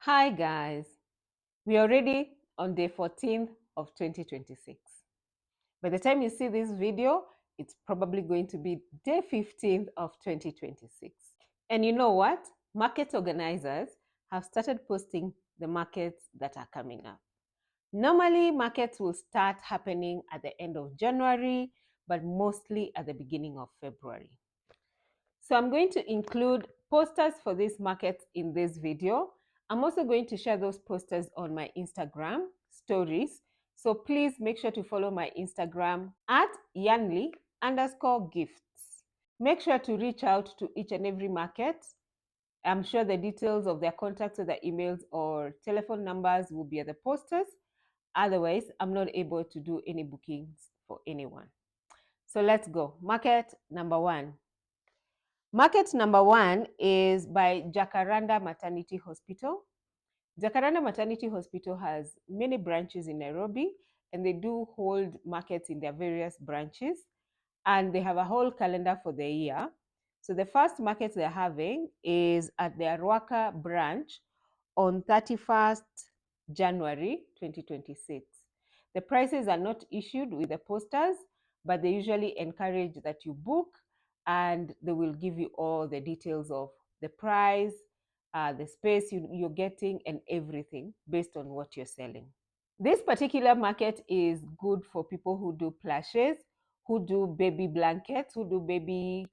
Hi guys, we are already on day 14th of 2026. By the time you see this video, it's probably going to be day 15th of 2026. And you know what? Market organizers have started posting the markets that are coming up. Normally, markets will start happening at the end of January, but mostly at the beginning of February. So I'm going to include posters for these markets in this video. I'm also going to share those posters on my Instagram stories. So please make sure to follow my Instagram at yanli_gifts. Make sure to reach out to each and every market. I'm sure the details of their contacts or their emails or telephone numbers will be at the posters. Otherwise, I'm not able to do any bookings for anyone. So let's go. Market number one. Market number one is by Jacaranda Maternity Hospital. Jacaranda Maternity Hospital has many branches in Nairobi, and they do hold markets in their various branches, and they have a whole calendar for the year. So the first market they're having is at their Ruaka branch on 31st January 2026. The prices are not issued with the posters, but they usually encourage that you book, and they will give you all the details of the price, the space you're getting, and everything based on what you're selling. This particular market is good for people who do plushes, who do baby blankets, who do baby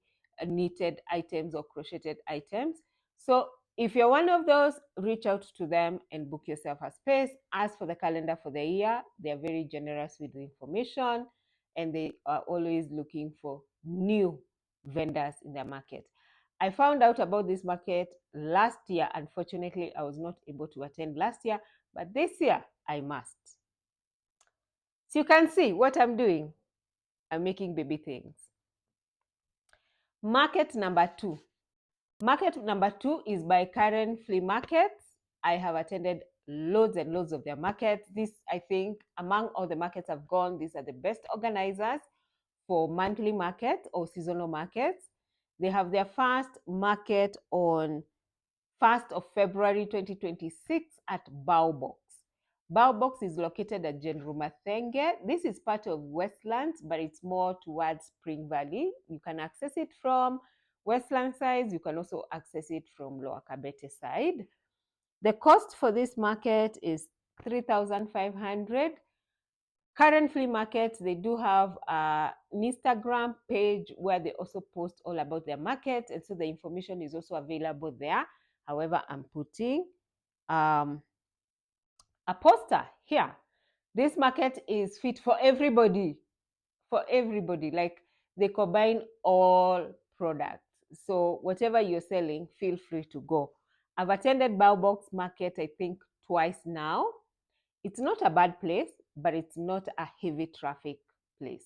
knitted items or crocheted items. So if you're one of those, reach out to them and book yourself a space. Ask for the calendar for the year. They're very generous with the information, and they are always looking for new vendors in the market. I found out about this market last year. Unfortunately, I was not able to attend last year, but this year I must. So you can see what I'm doing. I'm making baby things. Market number two. Market number two is by Karen Flea Markets. I have attended loads and loads of their markets. This, I think, among all the markets I've gone, these are the best organizers for monthly markets or seasonal markets. They have their first market on 1st of February 2026 at Baobox. Baobox is located at General Mathenge. This is part of Westlands, but it's more towards Spring Valley. You can access it from Westland side. You can also access it from Lower Kabete side. The cost for this market is 3,500. Current flea markets, they do have an Instagram page where they also post all about their market, and so the information is also available there. However, I'm putting a poster here. This market is fit for everybody. For everybody. Like, they combine all products. So whatever you're selling, feel free to go. I've attended Baobox Market, I think, twice now. It's not a bad place, but it's not a heavy traffic place.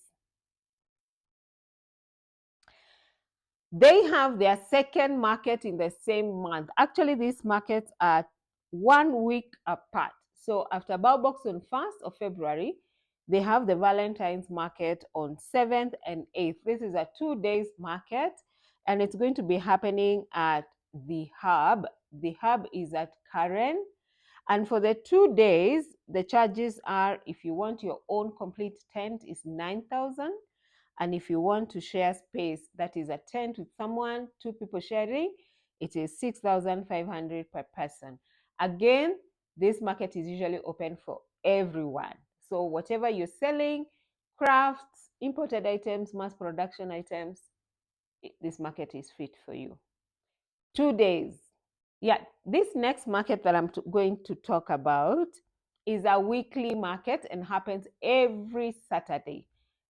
They have their second market in the same month. Actually, these markets are 1 week apart. So after Baobox on 1st of February, they have the Valentine's market on 7th and 8th. This is a 2 days market, and it's going to be happening at the Hub. The Hub is at Karen. And for the 2 days, the charges are, if you want your own complete tent, is 9,000. And if you want to share space, that is a tent with someone, 2 people sharing, it is 6,500 per person. Again, this market is usually open for everyone. So whatever you're selling, crafts, imported items, mass production items, this market is fit for you. 2 days. Yeah, this next market that I'm going to talk about is a weekly market and happens every Saturday.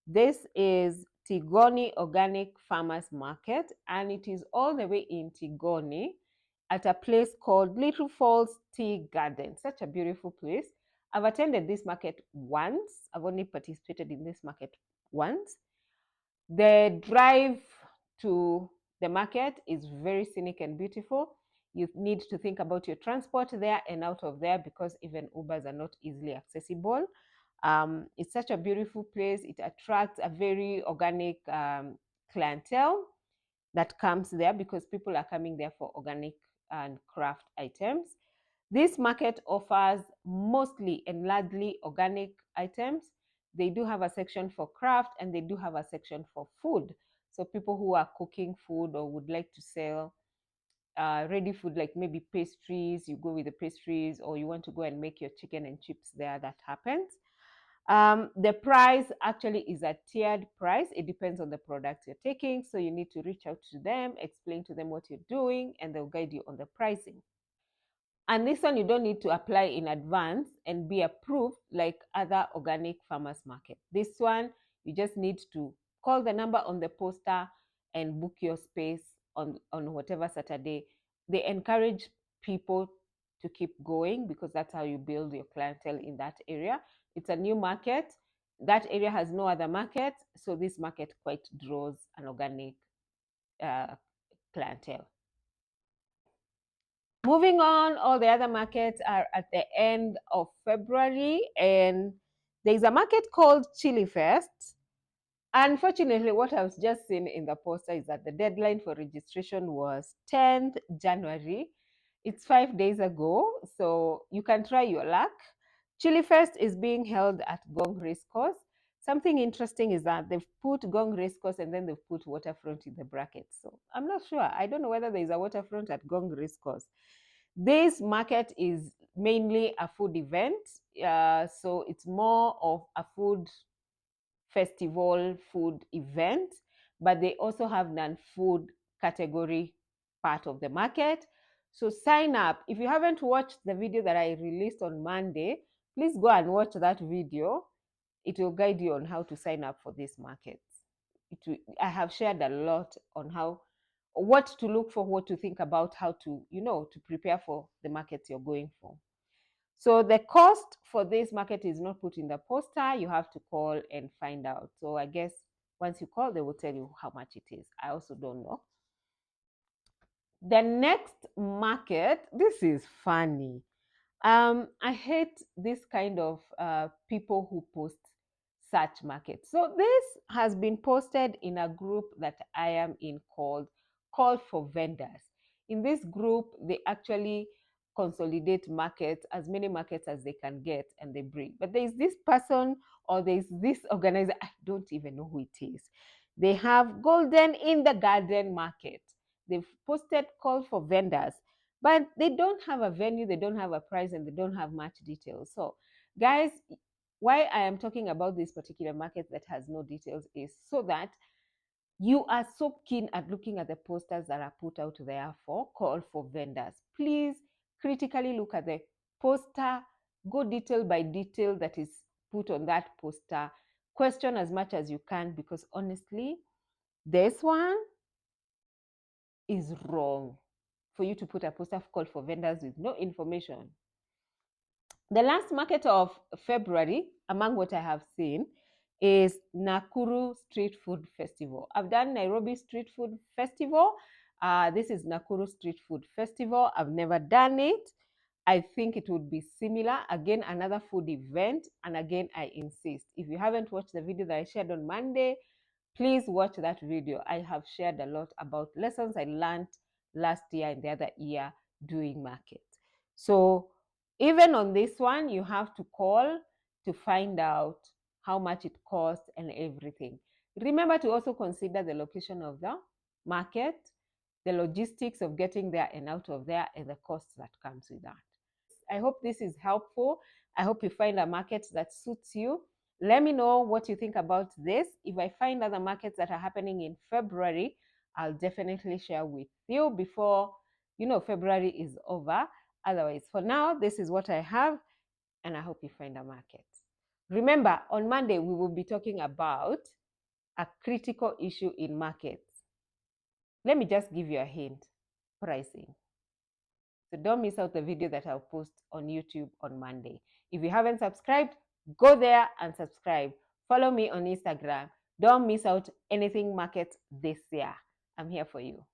This is Tigoni Organic Farmers Market, and it is all the way in Tigoni at a place called Little Falls Tea Garden. Such a beautiful place. I've attended this market once. I've only participated in this market once. The drive to the market is very scenic and beautiful. You need to think about your transport there and out of there, because even Ubers are not easily accessible. It's such a beautiful place. It attracts a very organic clientele that comes there, because people are coming there for organic and craft items. This market offers mostly and largely organic items. They do have a section for craft and they do have a section for food. So people who are cooking food or would like to sell ready food, like maybe pastries, you go with the pastries, or you want to go and make your chicken and chips there, that happens. The price actually is a tiered price. It depends on the product you're taking. So you need to reach out to them, explain to them what you're doing, and they'll guide you on the pricing. And this one, you don't need to apply in advance and be approved like other organic farmers market. This one, you just need to call the number on the poster and book your space on whatever Saturday. They encourage people to keep going because that's how you build your clientele in that area. It's a new market. That area has no other market. So this market quite draws an organic clientele. Moving on, all the other markets are at the end of February, and there's a market called Chili Fest. Unfortunately, what I've just seen in the poster is that the deadline for registration was 10th January. It's 5 days ago, so you can try your luck. Chili Fest is being held at Gong Racecourse. Something interesting is that they've put Gong Racecourse and then they've put waterfront in the brackets. So I'm not sure. I don't know whether there's a waterfront at Gong Racecourse. This market is mainly a food event. So it's more of a food festival, food event, but they also have non-food category part of the market. So sign up. If you haven't watched the video that I released on Monday, please go and watch that video. It will guide you on how to sign up for this market. I have shared a lot on how, what to look for, what to think about, how to, to prepare for the markets you're going for. So the cost for this market is not put in the poster. You have to call and find out. So I guess once you call, they will tell you how much it is. I also don't know. The next market, this is funny. I hate this kind of people who post such markets. So this has been posted in a group that I am in called Call for Vendors. In this group, they actually consolidate markets, as many markets as they can get, and they bring. But there's this person or there's this organizer, I don't even know who it is. They have Golden in the Garden Market. They've posted call for vendors, but they don't have a venue, they don't have a price, and they don't have much details. So, guys, why I am talking about this particular market that has no details is so that you are so keen at looking at the posters that are put out there for call for vendors. Please critically look at the poster, go detail by detail that is put on that poster. Question as much as you can, because honestly, this one is wrong for you to put a poster call for vendors with no information. The last market of February, among what I have seen, is Nakuru Street Food Festival. I've done Nairobi Street Food Festival. This is Nakuru Street Food Festival. I've never done it. I think it would be similar. Again, another food event. And again, I insist, if you haven't watched the video that I shared on Monday, please watch that video. I have shared a lot about lessons I learned last year and the other year doing markets. So even on this one, you have to call to find out how much it costs and everything. Remember to also consider the location of the market, the logistics of getting there and out of there, and the costs that comes with that. I hope this is helpful. I hope you find a market that suits you. Let me know what you think about this. If I find other markets that are happening in February, I'll definitely share with you before, February is over. Otherwise, for now, this is what I have, and I hope you find a market. Remember, on Monday, we will be talking about a critical issue in markets. Let me just give you a hint: pricing. So don't miss out the video that I'll post on YouTube on Monday. If you haven't subscribed, go there and subscribe. Follow me on Instagram. Don't miss out anything market this year. I'm here for you.